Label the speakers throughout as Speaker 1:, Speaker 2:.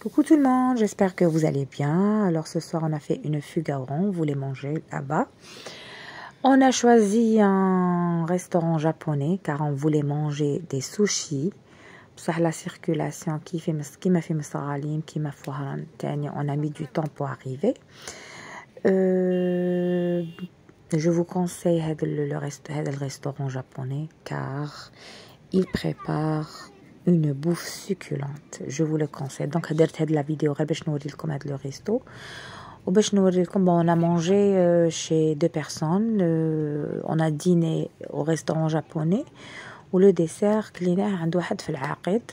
Speaker 1: Coucou tout le monde, j'espère que vous allez bien. Alors ce soir on a fait une fugaron, on voulait manger là-bas. On a choisi un restaurant japonais car on voulait manger des sushis. بصح la circulation qui m'a fait مصغالين كيما فوهران تاني on a mis du temps pour arriver. Je vous conseille le restaurant japonais car il prépare une bouffe succulente. Je vous le conseille. Donc درت هاد la vidéo غير باش نوريلكم هاد le resto. وباش نوريلكم on a mangé chez deux personnes. On a dîné au restaurant japonais. ولو ديسير كليناه عند واحد في العقيد.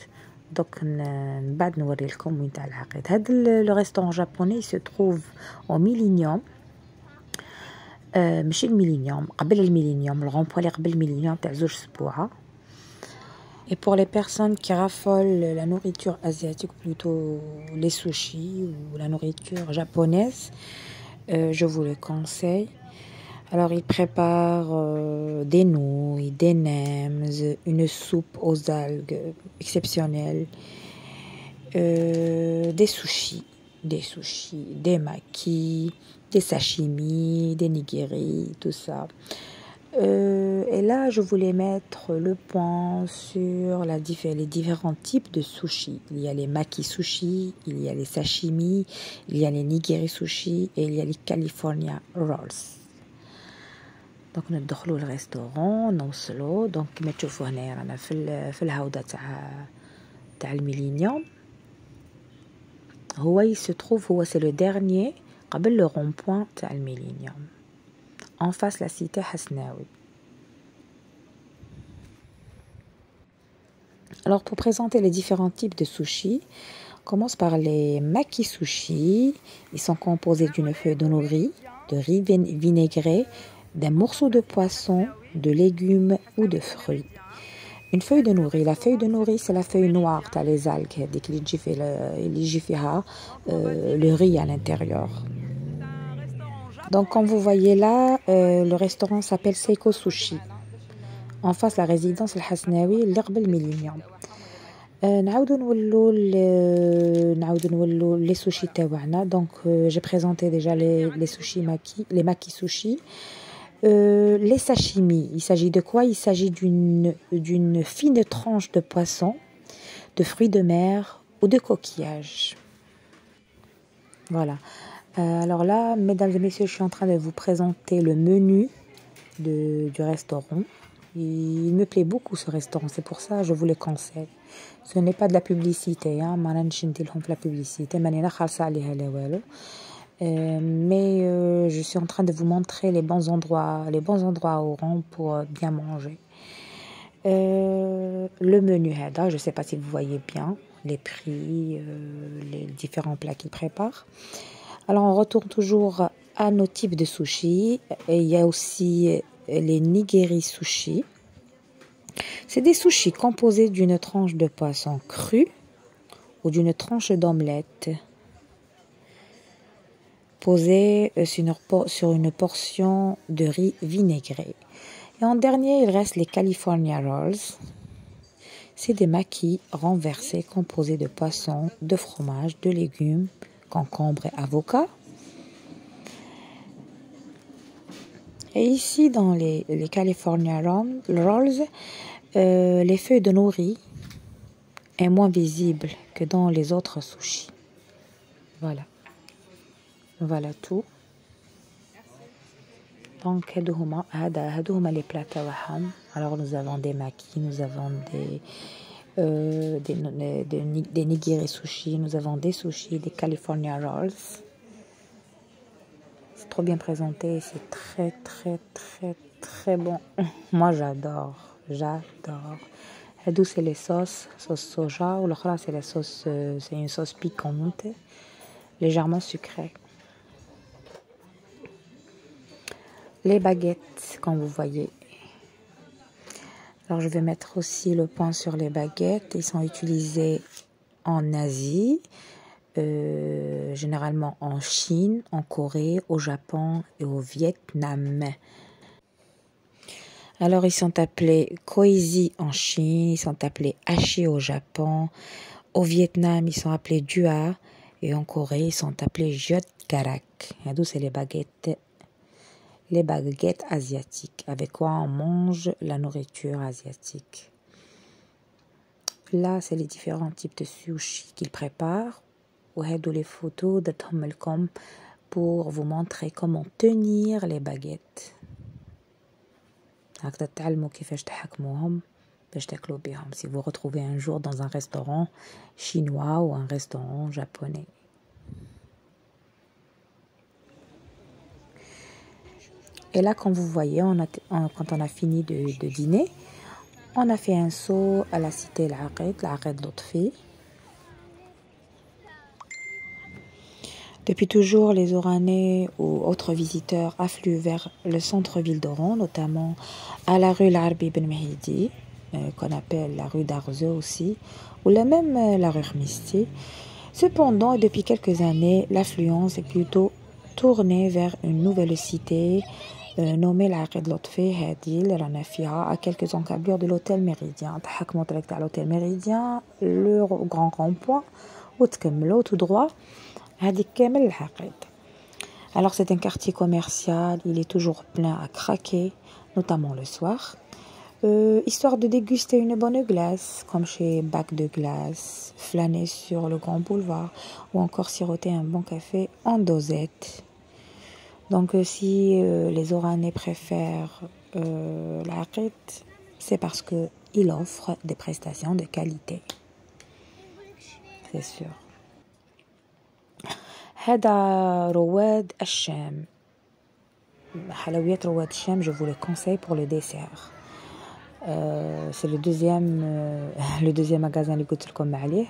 Speaker 1: دوك من بعد نوريلكم وين تاع العقيد. هاد لو ريستورون جابوني se trouve au Millennium. ماشي الميلينيوم قبل الميلينيوم الغونبوان اللي قبل الميلينيوم تاع زوج سبوعه. Et pour les personnes qui raffolent la nourriture asiatique, plutôt les sushis ou la nourriture japonaise, je vous le conseille. Alors, ils préparent des nouilles, des nems, une soupe aux algues exceptionnelle, des sushis, des makis, des sashimi, des nigiri, tout ça. Et là, je voulais mettre le point sur les différents types de sushis. Il y a les maki sushi, il y a les sashimi, il y a les nigiri sushi et il y a les California rolls. Donc ندخلوا الريستورون نوصلوا دونك كما تشوفوا هنايا رانا في الهاوده تاع الميلينيوم. هو se trouve هو c'est le dernier قبل le rond-point تاع الميلينيوم en face la cité Hasnaoui. Alors pour présenter les différents types de sushis, on commence par les maki sushi. Ils sont composés d'une feuille de nori, de riz vinaigré, d'un morceau de poisson, de légumes ou de fruits. Une feuille de nori. La feuille de nori, c'est la feuille noire, t'as les algues, le riz à l'intérieur. Donc comme vous voyez là, le restaurant s'appelle Seiko Sushi. En face la résidence El Hasnaoui, l'herbe le Millennium. نعاودو نولو les sushis تاعنا. Donc j'ai présenté déjà les sushis maki, les maki sushi. Les sashimi, il s'agit de quoi? Il s'agit d'une fine tranche de poisson, de fruits de mer ou de coquillages. Voilà. Alors là, mesdames et messieurs, je suis en train de vous présenter le menu du restaurant. Il me plaît beaucoup ce restaurant, c'est pour ça que je vous le conseille. Ce n'est pas de la publicité, hein. La publicité, mais je suis en train de vous montrer les bons endroits au rang pour bien manger. Le menu, je ne sais pas si vous voyez bien les prix, les différents plats qu'ils préparent. Alors on retourne toujours à nos types de sushis. Et il y a aussi les nigiri sushi. C'est des sushis composés d'une tranche de poisson cru ou d'une tranche d'omelette posée sur une portion de riz vinaigré. Et en dernier, il reste les California rolls. C'est des makis renversés composés de poisson, de fromage, de légumes, concombre et avocat. Et ici, dans les California rolls, les feuilles de nori est moins visible que dans les autres sushis. Voilà. Voilà tout. Donc, هادو هما les plats تاعهم. Alors, nous avons des makis, nous avons des nigiri sushi, nous avons des sushis, des California rolls. C'est trop bien présenté, c'est très très très très bon. Moi j'adore. Hadou c'est les sauce soja ou l'autre c'est la sauce, c'est une sauce piquante, légèrement sucrée. Les baguettes, comme vous voyez. Alors je vais mettre aussi le point sur les baguettes. Ils sont utilisés en Asie. Généralement en Chine, en Corée, au Japon et au Vietnam. Alors ils sont appelés koizi en Chine, ils sont appelés hashi au Japon, Au Vietnam, ils sont appelés dua et en Corée, ils sont appelés jot karak. D'où c'est les baguettes asiatiques, avec quoi on mange la nourriture asiatique. Là, c'est les différents types de sushi qu'ils préparent. Ou les photos de Tom pour vous montrer comment tenir les baguettes. Si vous retrouvez un jour dans un restaurant chinois ou un restaurant japonais. Et là, comme vous voyez, quand on a fini de dîner, on a fait un saut à la cité l'Aqed Lotfi. Depuis toujours, les Oranais ou autres visiteurs affluent vers le centre-ville d'Oran, notamment à la rue Larbi Ben Mehdi, qu'on appelle la rue d'Arze aussi, ou même la rue Khmisti. Cependant, depuis quelques années, l'affluence est plutôt tournée vers une nouvelle cité nommée l'Aqed Lotfi Hadil Ranafia, à quelques encablures de l'hôtel Méridien. L'hôtel Méridien, le grand rond-point, tout droit. Alors c'est un quartier commercial, il est toujours plein à craquer, notamment le soir. Histoire de déguster une bonne glace, comme chez Bac de Glace, flâner sur le grand boulevard, ou encore siroter un bon café en dosette. Donc si les Oranais préfèrent l'Aqed, c'est parce qu'il offre des prestations de qualité. C'est sûr. هذا رواد الشام حلويات رواد الشام, je vous le conseille pour le dessert. C'est le deuxième magasin اللي قلت لكم عليه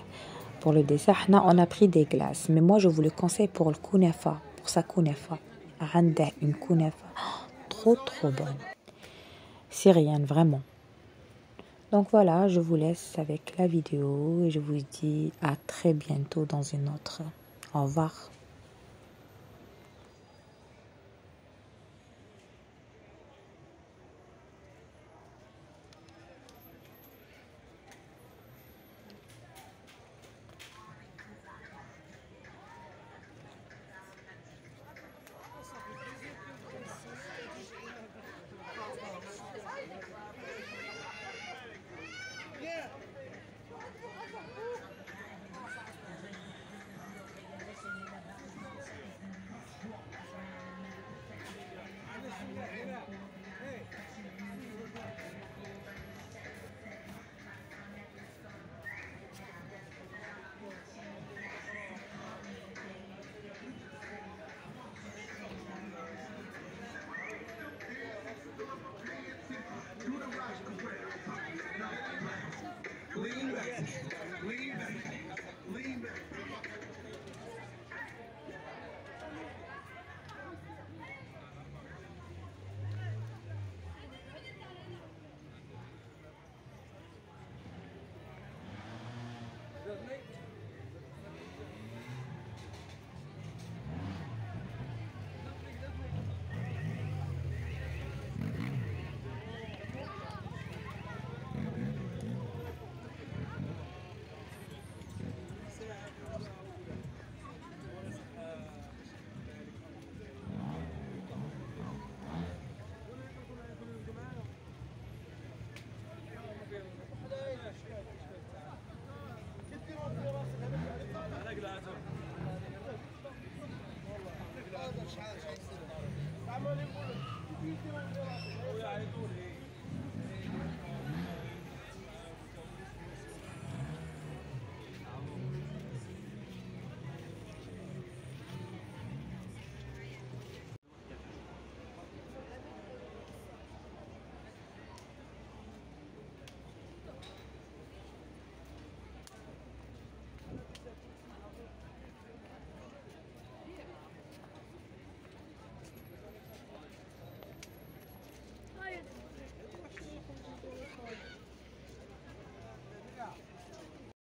Speaker 1: pour le dessert. On a pris des glaces, mais moi je vous le conseille pour le kunafa, pour sa kunafa. عنده une kunafa trop bonne, syrienne vraiment. Donc voilà, je vous laisse avec la vidéo et je vous dis à très bientôt dans une autre. Au revoir.